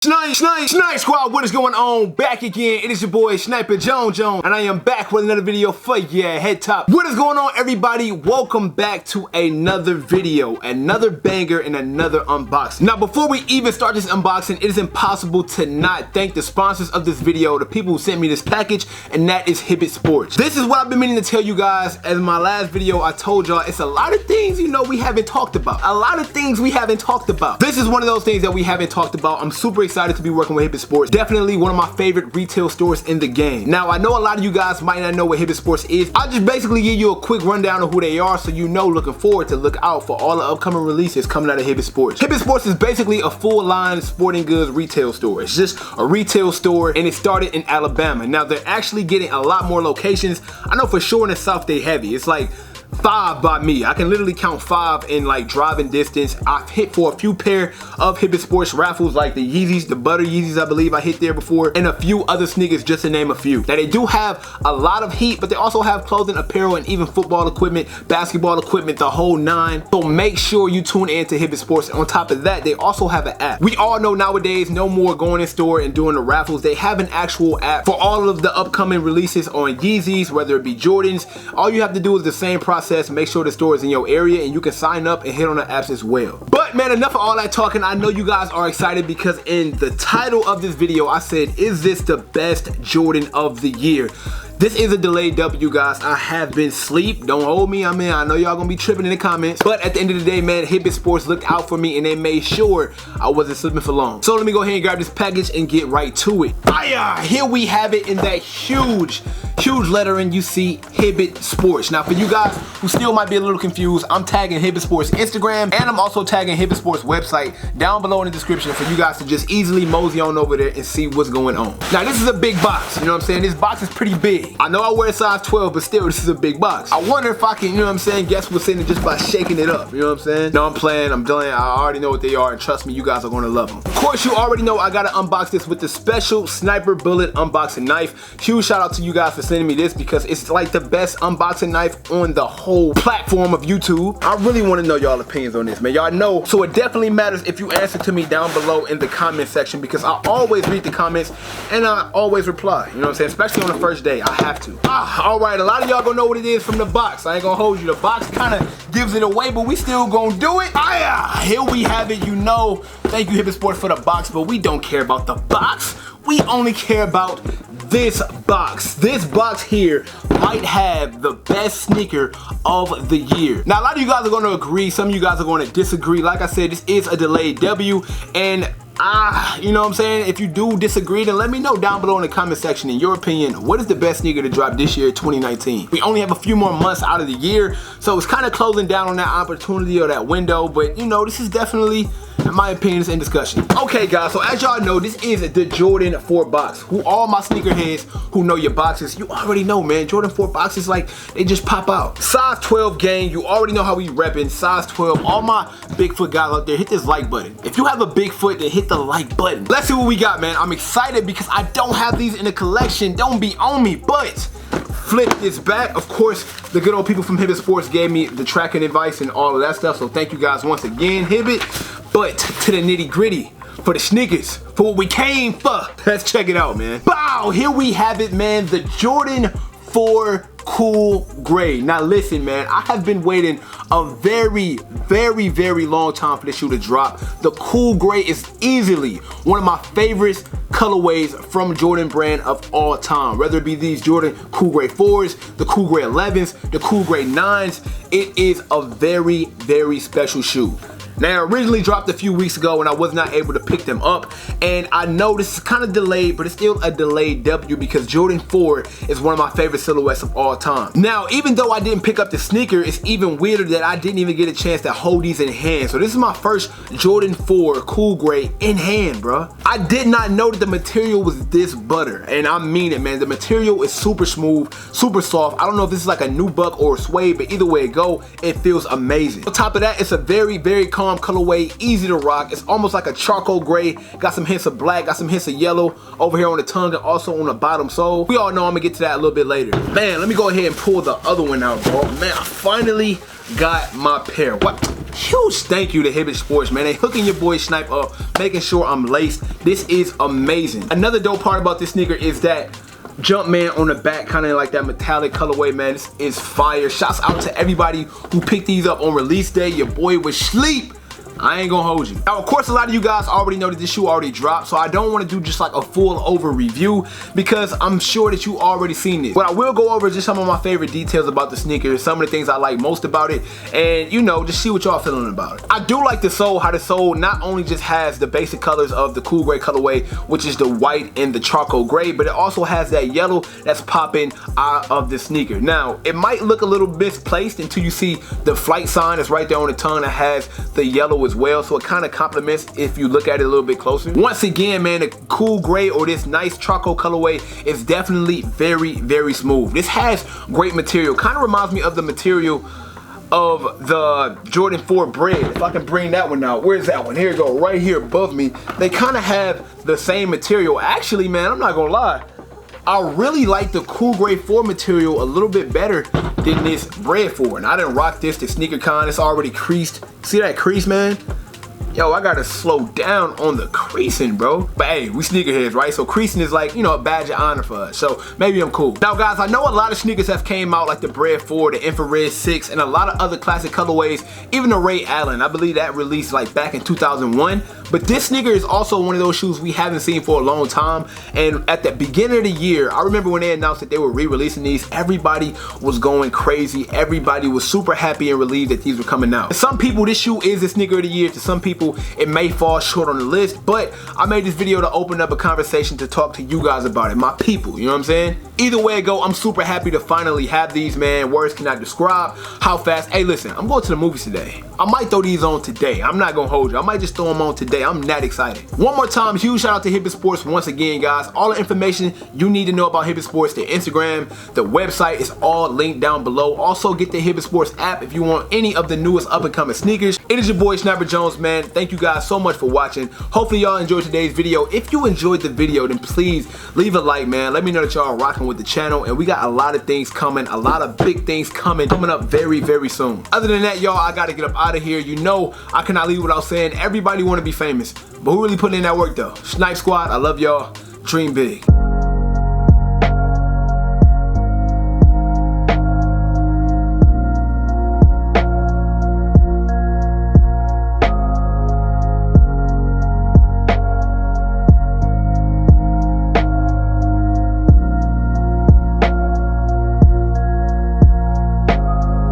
Snipe Squad, what is going on? Back again. It is your boy Sniper Jones, and I am back with another video for ya head top. What is going on, everybody? Welcome back to another video, another banger and another unboxing. Now, before we even start this unboxing, it is impossible to not thank the sponsors of this video, the people who sent me this package, and that is Hibbett Sports. This is what I've been meaning to tell you guys. As in my last video, I told y'all it's a lot of things, we haven't talked about. This is one of those things that we haven't talked about. I'm super excited to be working with Hibbett Sports. Definitely one of my favorite retail stores in the game. Now, I know a lot of you guys might not know what Hibbett Sports is. I'll just basically give you a quick rundown of who they are so you know looking forward to look out for all the upcoming releases coming out of Hibbett Sports. Hibbett Sports is basically a full line sporting goods retail store. It's just a retail store and it started in Alabama. Now, they're actually getting a lot more locations. I know for sure in the South they heavy. It's like 5 by me. I can literally count 5 in like driving distance. I've hit for a few pair of Hibbett Sports raffles like the Yeezys, the Butter Yeezys, I believe I hit there before, and a few other sneakers just to name a few. Now, they do have a lot of heat, but they also have clothing, apparel, and even football equipment, basketball equipment, the whole 9. So make sure you tune in to Hibbett Sports. On top of that, they also have an app. We all know nowadays no more going in store and doing the raffles. They have an actual app for all of the upcoming releases on Yeezys, whether it be Jordans. All you have to do is the same process. Make sure the store is in your area and you can sign up and hit on the apps as well. But man, enough of all that talking. I know you guys are excited because in the title of this video I said, is this the best Jordan of the year? This is a delayed W, guys. I have been asleep. Don't hold me. I know y'all gonna be tripping in the comments. But at the end of the day, man, Hibbett Sports looked out for me and they made sure I wasn't sleeping for long. So let me go ahead and grab this package and get right to it. Here we have it in that huge lettering you see, Hibbett Sports. Now, for you guys who still might be a little confused, I'm tagging Hibbett Sports Instagram and I'm also tagging Hibbett Sports website down below in the description for you guys to just easily mosey on over there and see what's going on. Now, this is a big box. You know what I'm saying? This box is pretty big. I know I wear a size 12, but still, this is a big box. I wonder if I can, guess what's in it just by shaking it up. You know what I'm saying? No, I'm playing. I'm done. I already know what they are, and trust me, you guys are going to love them. Of course, you already know I got to unbox this with the special Sniper Bullet unboxing knife. Huge shout out to you guys for sending me this because it's like the best unboxing knife on the whole platform of YouTube. I really want to know y'all opinions on this, man. Y'all know, so it definitely matters if you answer to me down below in the comment section because I always read the comments and I always reply. You know what I'm saying? Especially on the first day, I have to. Alright, a lot of y'all gonna know what it is from the box. I ain't gonna hold you. The box kind of gives it away, but we still gonna do it. Here we have it. Thank you Hibbett Sports for the box, but we don't care about the box. We only care about this box. This box here might have the best sneaker of the year. Now, a lot of you guys are gonna agree. Some of you guys are gonna disagree. Like I said, this is a delayed W, and you know what I'm saying? If you do disagree, then let me know down below in the comment section. In your opinion, what is the best sneaker to drop this year, 2019? We only have a few more months out of the year, so it's kind of closing down on that opportunity or that window, but this is definitely, in my opinion, it's in discussion. Okay, guys, so as y'all know, this is the Jordan 4 box. All my sneakerheads who know your boxes, you already know, man, Jordan 4 boxes, like, they just pop out. Size 12 gang, you already know how we reppin'. Size 12, all my Bigfoot guys out there, hit this like button. If you have a Bigfoot, then hit the like button. Let's see what we got, man. I'm excited because I don't have these in the collection. Don't be on me, but flip this back. Of course, the good old people from Hibbett Sports gave me the tracking advice and all of that stuff, so thank you guys once again, Hibbett. But to the nitty gritty, for the sneakers, for what we came for, let's check it out, man. Bow, here we have it, man, the Jordan 4 Cool Gray. Now listen, man, I have been waiting a very long time for this shoe to drop. The Cool Gray is easily one of my favorite colorways from Jordan brand of all time. Whether it be these Jordan Cool Gray 4s, the Cool Gray 11s, the Cool Gray 9s, it is a very special shoe. Now, originally dropped a few weeks ago and I was not able to pick them up. And I know this is kind of delayed, but it's still a delayed W because Jordan 4 is one of my favorite silhouettes of all time. Now, even though I didn't pick up the sneaker, it's even weirder that I didn't even get a chance to hold these in hand. So this is my first Jordan 4 Cool Gray in hand, bro. I did not know that the material was this butter. And I mean it, man. The material is super smooth, super soft. I don't know if this is like a nubuck or a suede, but either way it go, it feels amazing. On top of that, it's a very calm forearm colorway, easy to rock. It's almost like a charcoal gray. Got some hints of black, got some hints of yellow over here on the tongue and also on the bottom sole. We all know I'm gonna get to that a little bit later. Man, let me go ahead and pull the other one out, bro. Man, I finally got my pair. What? Huge thank you to Hibbett Sports, man. They hooking your boy Snipe up, making sure I'm laced. This is amazing. Another dope part about this sneaker is that Jumpman on the back, kind of like that metallic colorway, man. This is fire. Shouts out to everybody who picked these up on release day. Your boy was sleep. I ain't gonna hold you. Now, of course, a lot of you guys already know that this shoe already dropped, so I don't want to do just like a full over review because I'm sure that you already seen this. But I will go over just some of my favorite details about the sneaker, some of the things I like most about it, and you know, just see what y'all feeling about it. I do like the sole, how the sole not only just has the basic colors of the cool gray colorway, which is the white and the charcoal gray, but it also has that yellow that's popping out of the sneaker. Now, it might look a little misplaced until you see the flight sign that's right there on the tongue that has the yellow as well, so it kind of complements if you look at it a little bit closer. Once again, man, the cool gray or this nice charcoal colorway is definitely very, very smooth. This has great material. Kind of reminds me of the material of the Jordan 4 Bread. If I can bring that one out. Where's that one? Here you go, right here above me. They kind of have the same material. Actually, man, I'm not gonna lie, I really like the cool gray 4 material a little bit better than this Bread 4. And I didn't rock this to SneakerCon. It's already creased. See that crease, man? Yo, I gotta slow down on the creasing, bro. But hey, we sneakerheads, right? So creasing is like, you know, a badge of honor for us. So maybe I'm cool. Now, guys, I know a lot of sneakers have came out like the Bread 4, the Infrared 6, and a lot of other classic colorways. Even the Ray Allen, I believe that released like back in 2001. But this sneaker is also one of those shoes we haven't seen for a long time. And at the beginning of the year, I remember when they announced that they were re-releasing these, everybody was going crazy. Everybody was super happy and relieved that these were coming out. To some people, this shoe is the sneaker of the year. To some people, it may fall short on the list, but I made this video to open up a conversation to talk to you guys about it, my people, you know what I'm saying? Either way it go, I'm super happy to finally have these, man. Words cannot describe how fast. Hey, listen, I'm going to the movies today. I might throw these on today. I'm not gonna hold you. I might just throw them on today. I'm that excited. One more time, huge shout out to Hibbett Sports once again, guys. All the information you need to know about Hibbett Sports, their Instagram, the website is all linked down below. Also, get the Hibbett Sports app if you want any of the newest up-and-coming sneakers. It is your boy, Sniper Jones, man. Thank you guys so much for watching. Hopefully, y'all enjoyed today's video. If you enjoyed the video, then please leave a like, man. Let me know that y'all are rocking with the channel, and we got a lot of things coming, a lot of big things coming up very, very soon. Other than that, y'all, I gotta get up out of here. You know I cannot leave without saying everybody want to be famous, but who really putting in that work though? Snipe Squad, I love y'all. Dream big.